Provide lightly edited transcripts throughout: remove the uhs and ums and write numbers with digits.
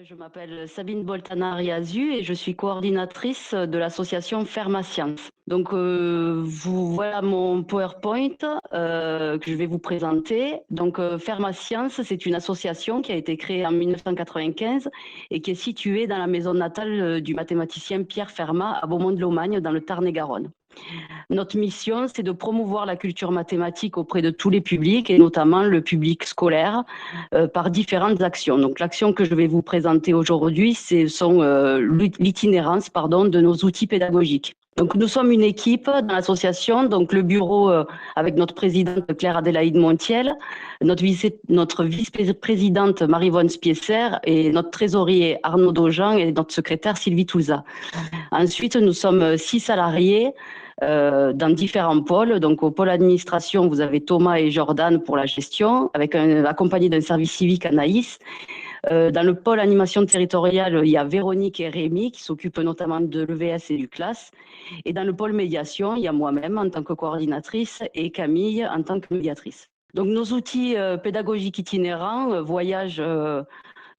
Je m'appelle Sabine Boltanari-Azu et je suis coordinatrice de l'association Fermascience. Donc, voilà mon PowerPoint que je vais vous présenter. Donc, Fermascience, c'est une association qui a été créée en 1995 et qui est située dans la maison natale du mathématicien Pierre Fermat à Beaumont-de-Lomagne, dans le Tarn-et-Garonne. Notre mission, c'est de promouvoir la culture mathématique auprès de tous les publics et notamment le public scolaire par différentes actions. Donc, l'action que je vais vous présenter aujourd'hui, ce sont l'itinérance de nos outils pédagogiques. Donc, nous sommes une équipe dans l'association, donc le bureau avec notre présidente Claire-Adélaïde Montiel, notre vice-présidente Marie-Vonne Spiesser et notre trésorier Arnaud Dojan et notre secrétaire Sylvie Toulza. Ensuite, nous sommes 6 salariés dans différents pôles. Donc, au pôle administration, vous avez Thomas et Jordan pour la gestion, accompagné d'un service civique Anaïs. Dans le pôle animation territoriale, il y a Véronique et Rémi qui s'occupent notamment de l'EVS et du classe. Et dans le pôle médiation, il y a moi-même en tant que coordinatrice et Camille en tant que médiatrice. Donc, nos outils pédagogiques itinérants voyagent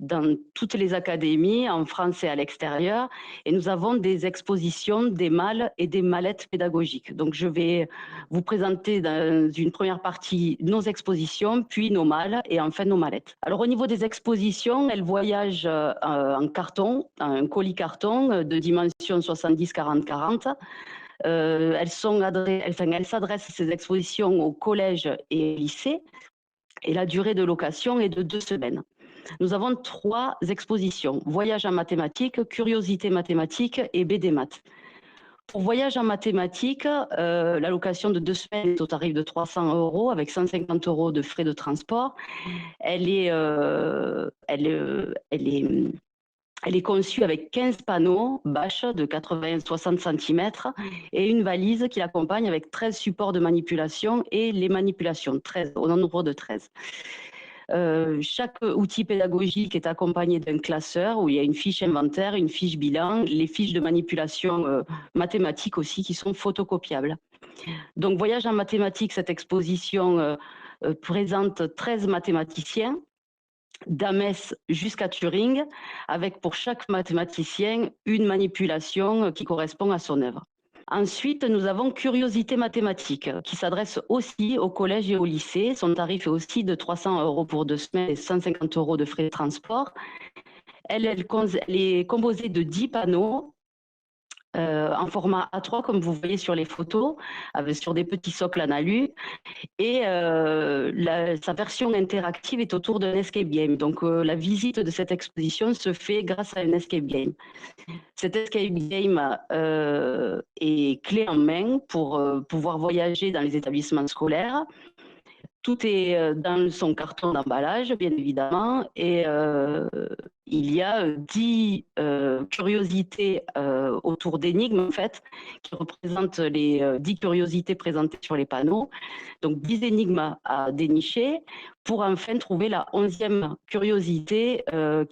dans toutes les académies, en France et à l'extérieur. Et nous avons des expositions des malles et des mallettes pédagogiques. Donc, je vais vous présenter dans une première partie nos expositions, puis nos malles et enfin nos mallettes. Alors, au niveau des expositions, elles voyagent en carton, un colis carton de dimension 70-40-40. Elles s'adressent, ces expositions, au collège et au lycée. Et la durée de location est de 2 semaines. Nous avons 3 expositions, Voyage en mathématiques, Curiosité mathématique et BD Maths. Pour Voyage en mathématiques, la location de 2 semaines est au tarif de 300 € avec 150 € de frais de transport. Elle est conçue avec 15 panneaux bâches de 80-60 cm et une valise qui l'accompagne avec 13 supports de manipulation et les manipulations, 13, au nombre de 13. Chaque outil pédagogique est accompagné d'un classeur où il y a une fiche inventaire, une fiche bilan, les fiches de manipulation mathématiques aussi qui sont photocopiables. Donc, Voyage en mathématiques, cette exposition présente 13 mathématiciens, d'Amès jusqu'à Turing, avec pour chaque mathématicien une manipulation qui correspond à son œuvre. Ensuite, nous avons Curiosité mathématique, qui s'adresse aussi au collège et au lycée. Son tarif est aussi de 300 € pour 2 semaines et 150 € de frais de transport. Elle est composée de 10 panneaux en format A3, comme vous voyez sur les photos, sur des petits socles en alu. Et sa version interactive est autour d'un escape game. Donc, la visite de cette exposition se fait grâce à un escape game. Cet escape game est clé en main pour pouvoir voyager dans les établissements scolaires. Tout est dans son carton d'emballage, bien évidemment, et il y a 10 curiosités autour d'énigmes, en fait, qui représentent les 10 curiosités présentées sur les panneaux. Donc, 10 énigmes à dénicher pour enfin trouver la 11e curiosité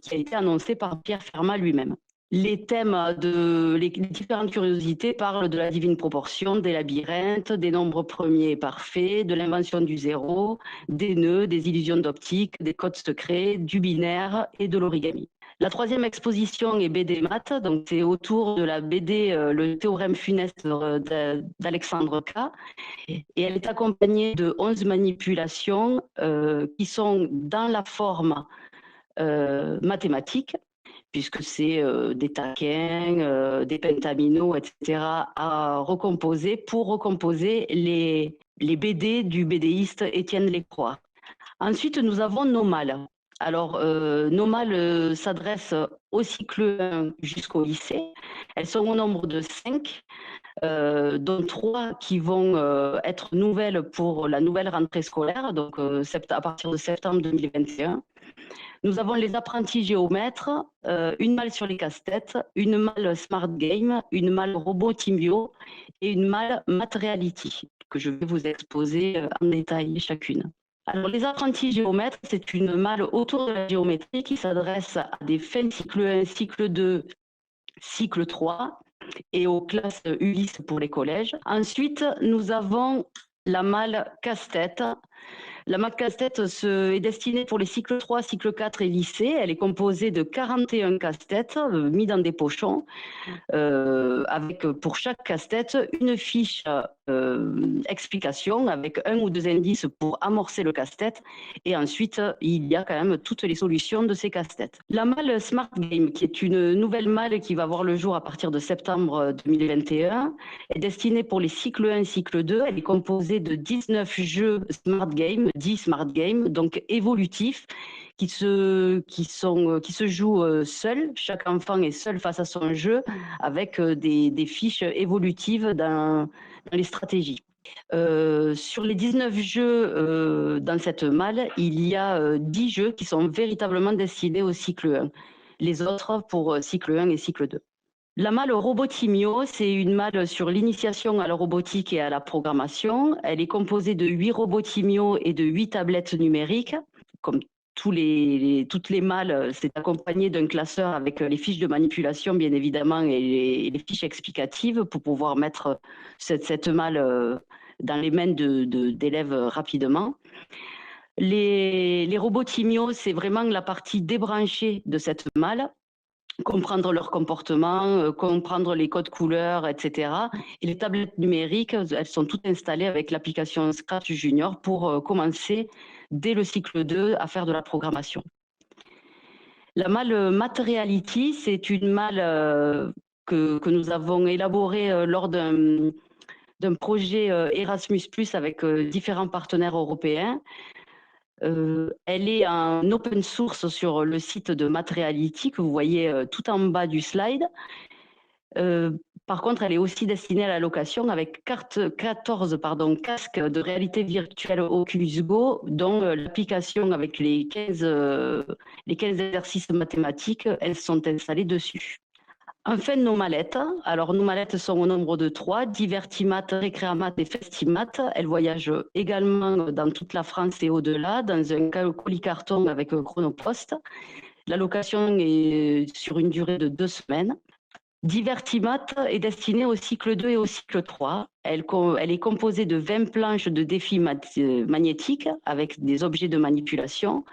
qui a été annoncée par Pierre Fermat lui-même. Les thèmes les différentes curiosités parlent de la divine proportion, des labyrinthes, des nombres premiers et parfaits, de l'invention du zéro, des nœuds, des illusions d'optique, des codes secrets, du binaire et de l'origami. La 3e exposition est BD Maths, donc c'est autour de la BD Le théorème funeste d'Alexandre K. Et elle est accompagnée de 11 manipulations qui sont dans la forme mathématique, puisque c'est des taquins, des pentaminaux, etc., à recomposer pour recomposer les BD du BDiste Étienne Lécroix. Ensuite, nous avons nos malles. Alors, nos malles s'adressent au cycle 1 jusqu'au lycée. Elles sont au nombre de 5, dont 3 qui vont être nouvelles pour la nouvelle rentrée scolaire, donc à partir de septembre 2021. Nous avons les apprentis géomètres, une malle sur les casse-têtes, une malle Smart Game, une malle Robot Teambio et une malle Math Reality, que je vais vous exposer en détail chacune. Alors, les apprentis géomètres, c'est une malle autour de la géométrie qui s'adresse à des fins de cycle 1, cycle 2, cycle 3 et aux classes Ulysse pour les collèges. Ensuite, nous avons la malle casse-tête La MAL casse-tête est destinée pour les cycles 3, cycle 4 et lycée. Elle est composée de 41 casse-têtes mis dans des pochons, avec pour chaque casse-tête une fiche explication avec un ou deux indices pour amorcer le casse-tête. Et ensuite, il y a quand même toutes les solutions de ces casse-têtes. La MAL Smart Game, qui est une nouvelle MAL qui va voir le jour à partir de septembre 2021, est destinée pour les cycles 1 et cycle 2. Elle est composée de 19 jeux Smart Game, 10 Smart Game, donc évolutifs, qui se jouent seuls. Chaque enfant est seul face à son jeu, avec des fiches évolutives dans les stratégies. Sur les 19 jeux dans cette malle, il y a 10 jeux qui sont véritablement destinés au cycle 1. Les autres pour cycle 1 et cycle 2. La malle Robotimio, c'est une malle sur l'initiation à la robotique et à la programmation. Elle est composée de 8 Robotimio et de 8 tablettes numériques. Comme toutes les malles, c'est accompagné d'un classeur avec les fiches de manipulation, bien évidemment, et les fiches explicatives pour pouvoir mettre cette malle dans les mains d'élèves rapidement. Les Robotimio, c'est vraiment la partie débranchée de cette malle. Comprendre leur comportement, comprendre les codes couleurs, etc. Et les tablettes numériques, elles sont toutes installées avec l'application Scratch Junior pour commencer dès le cycle 2 à faire de la programmation. La malle Materiality, c'est une malle que nous avons élaborée lors d'un projet Erasmus+, avec différents partenaires européens. Elle est en open source sur le site de Materiality que vous voyez tout en bas du slide. Par contre, elle est aussi destinée à la location avec 14 casques de réalité virtuelle Oculus Go, dont l'application avec les 15 exercices mathématiques, elles sont installées dessus. Enfin, nos mallettes. Alors, nos mallettes sont au nombre de 3, Divertimat, Recreamat et Festimat. Elles voyagent également dans toute la France et au-delà, dans un colis carton avec Chronopost. La location est sur une durée de 2 semaines. Divertimat est destinée au cycle 2 et au cycle 3. Elle est composée de 20 planches de défis magnétiques avec des objets de manipulation.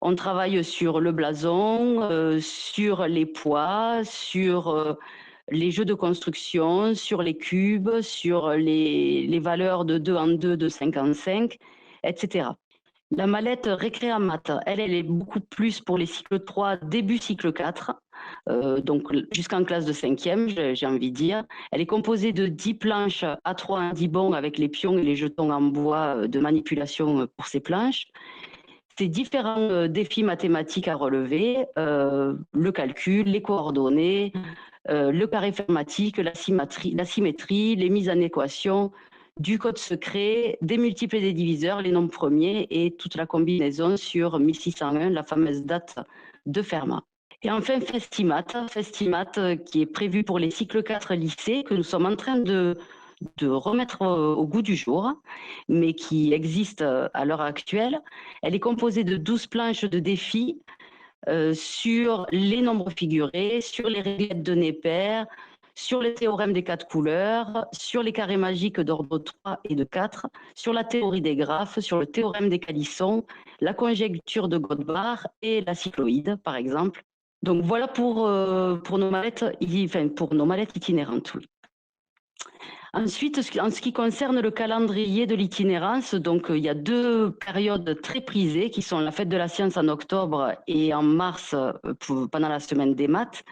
On travaille sur le blason, sur les poids, sur les jeux de construction, sur les cubes, sur les valeurs de 2 en 2, de 5 en 5, etc. La mallette Recreamat, elle est beaucoup plus pour les cycles 3, début cycle 4, donc jusqu'en classe de 5e, j'ai envie de dire. Elle est composée de 10 planches à 3 indibons avec les pions et les jetons en bois de manipulation pour ces planches. Ces différents défis mathématiques à relever, le calcul, les coordonnées, le carré fermatique, la symétrie, les mises en équation, du code secret, des multiples et des diviseurs, les nombres premiers et toute la combinaison sur 1601, la fameuse date de Fermat. Et enfin, Festimat qui est prévu pour les cycles 4 lycées, que nous sommes en train de remettre au goût du jour, mais qui existe à l'heure actuelle. Elle est composée de 12 planches de défis sur les nombres figurés, sur les réglettes de Neper, sur les théorèmes des 4 couleurs, sur les carrés magiques d'ordre 3 et de 4, sur la théorie des graphes, sur le théorème des calissons, la conjecture de Goldbach et la cycloïde, par exemple. Donc voilà pour nos mallettes, pour nos mallettes itinérantes. Oui. Ensuite, en ce qui concerne le calendrier de l'itinérance, donc il y a 2 périodes très prisées qui sont la fête de la science en octobre et en mars pendant la semaine des maths.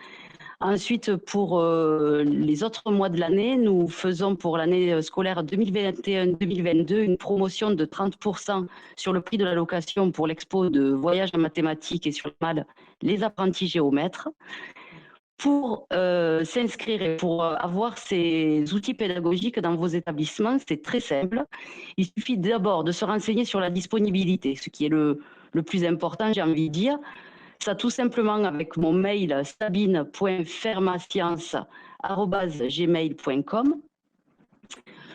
Ensuite, pour les autres mois de l'année, nous faisons pour l'année scolaire 2021-2022 une promotion de 30% sur le prix de la location pour l'expo de voyage en mathématiques et sur le MAL, les apprentis géomètres. Pour s'inscrire et pour avoir ces outils pédagogiques dans vos établissements, c'est très simple. Il suffit d'abord de se renseigner sur la disponibilité, ce qui est le plus important, j'ai envie de dire. Ça, tout simplement, avec mon mail sabine.fermascience@gmail.com.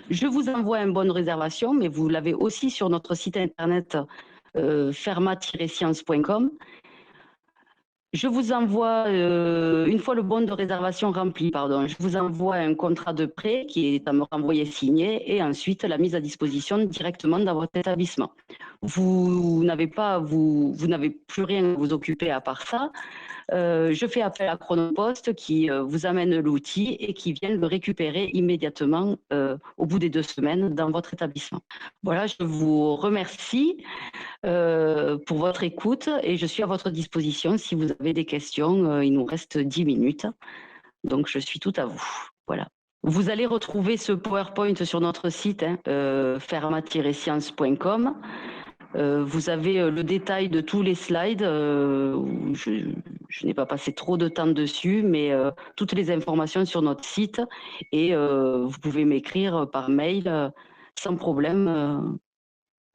Je vous envoie une bonne réservation, mais vous l'avez aussi sur notre site internet ferma-science.com. Je vous envoie, une fois le bon de réservation rempli, je vous envoie un contrat de prêt qui est à me renvoyer signé et ensuite la mise à disposition directement dans votre établissement. vous n'avez plus rien à vous occuper à part ça, je fais appel à Chronopost qui vous amène l'outil et qui vient le récupérer immédiatement au bout des 2 semaines dans votre établissement. Voilà, je vous remercie pour votre écoute et je suis à votre disposition si vous avez des questions. Il nous reste 10 minutes, donc je suis tout à vous. Voilà. Vous allez retrouver ce PowerPoint sur notre site, ferma-science.com. Vous avez le détail de tous les slides. Je n'ai pas passé trop de temps dessus, mais toutes les informations sur notre site et vous pouvez m'écrire par mail sans problème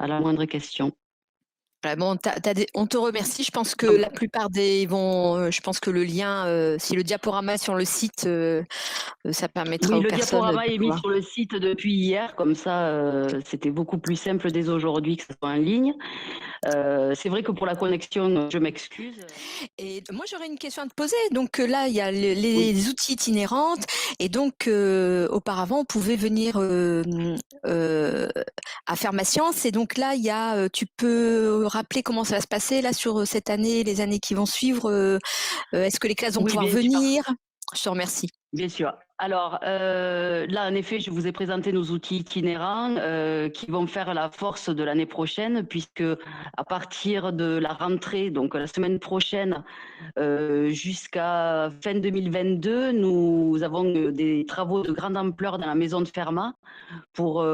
à la moindre question. Voilà, bon, on te remercie. Je pense que la plupart je pense que le lien, si le diaporama est sur le site, ça permettra aux personnes. Le diaporama est mis sur le site depuis hier, comme ça, c'était beaucoup plus simple dès aujourd'hui que ce soit en ligne. C'est vrai que pour la connexion, je m'excuse. Et moi, j'aurais une question à te poser. Donc là, il y a les outils itinérantes. Et donc, auparavant, on pouvait venir à Ferma-Science. Et donc là, tu peux rappeler comment ça va se passer là sur cette année, les années qui vont suivre. Est-ce que les classes vont pouvoir venir? Je te remercie. Bien sûr. Alors là, en effet, je vous ai présenté nos outils itinérants qui vont faire la force de l'année prochaine, puisque à partir de la rentrée, donc la semaine prochaine, jusqu'à fin 2022, nous avons des travaux de grande ampleur dans la maison de Fermat pour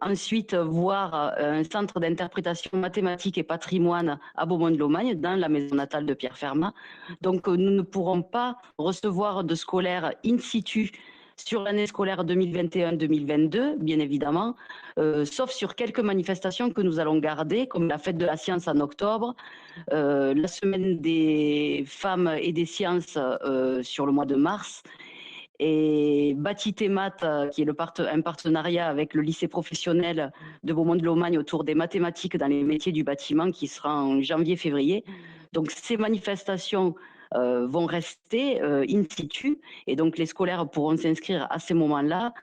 ensuite voir un centre d'interprétation mathématique et patrimoine à Beaumont-de-Lomagne, dans la maison natale de Pierre Fermat. Donc, nous ne pourrons pas recevoir de scolaires in situ sur l'année scolaire 2021-2022, bien évidemment, sauf sur quelques manifestations que nous allons garder, comme la fête de la science en octobre, la semaine des femmes et des sciences sur le mois de mars, et Bâti Maths, qui est un partenariat avec le lycée professionnel de Beaumont-de-Lomagne autour des mathématiques dans les métiers du bâtiment, qui sera en janvier-février. Donc ces manifestations vont rester in situ et donc les scolaires pourront s'inscrire à ces moments-là.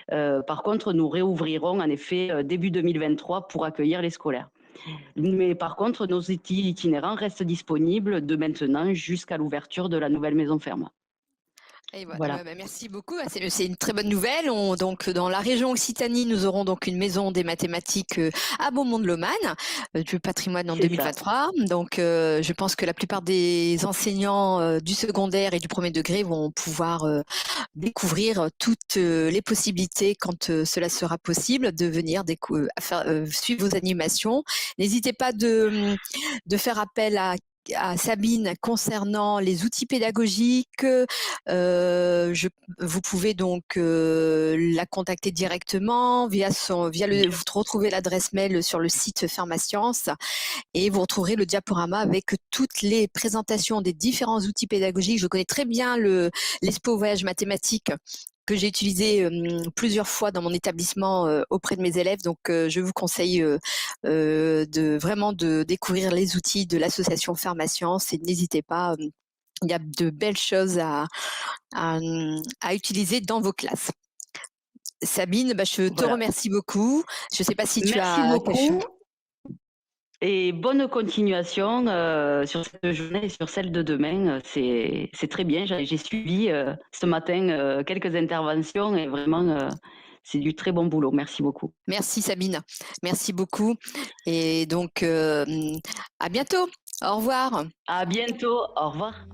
Par contre, nous réouvrirons en effet début 2023 pour accueillir les scolaires. Mais par contre, nos outils itinérants restent disponibles de maintenant jusqu'à l'ouverture de la nouvelle maison Fermat. Et voilà. Merci beaucoup. C'est une très bonne nouvelle. Donc, dans la région Occitanie, nous aurons donc une maison des mathématiques à Beaumont-de-Lomagne, du patrimoine en 2023. Donc, je pense que la plupart des enseignants du secondaire et du premier degré vont pouvoir découvrir toutes les possibilités quand cela sera possible de venir suivre vos animations. N'hésitez pas de faire appel à Sabine concernant les outils pédagogiques. Vous pouvez donc la contacter directement vous retrouvez l'adresse mail sur le site Ferma-Science et vous retrouverez le diaporama avec toutes les présentations des différents outils pédagogiques. Je connais très bien l'Expo Voyage mathématique que j'ai utilisé plusieurs fois dans mon établissement auprès de mes élèves. Donc, je vous conseille vraiment de découvrir les outils de l'association Ferma-Science et n'hésitez pas, il y a de belles choses à utiliser dans vos classes. Sabine, je te remercie beaucoup. Je ne sais pas si tu as... Merci beaucoup. Et bonne continuation sur cette journée et sur celle de demain. C'est très bien. J'ai suivi ce matin quelques interventions et vraiment, c'est du très bon boulot. Merci beaucoup. Merci Sabine. Merci beaucoup. Et donc, à bientôt. Au revoir. À bientôt. Au revoir.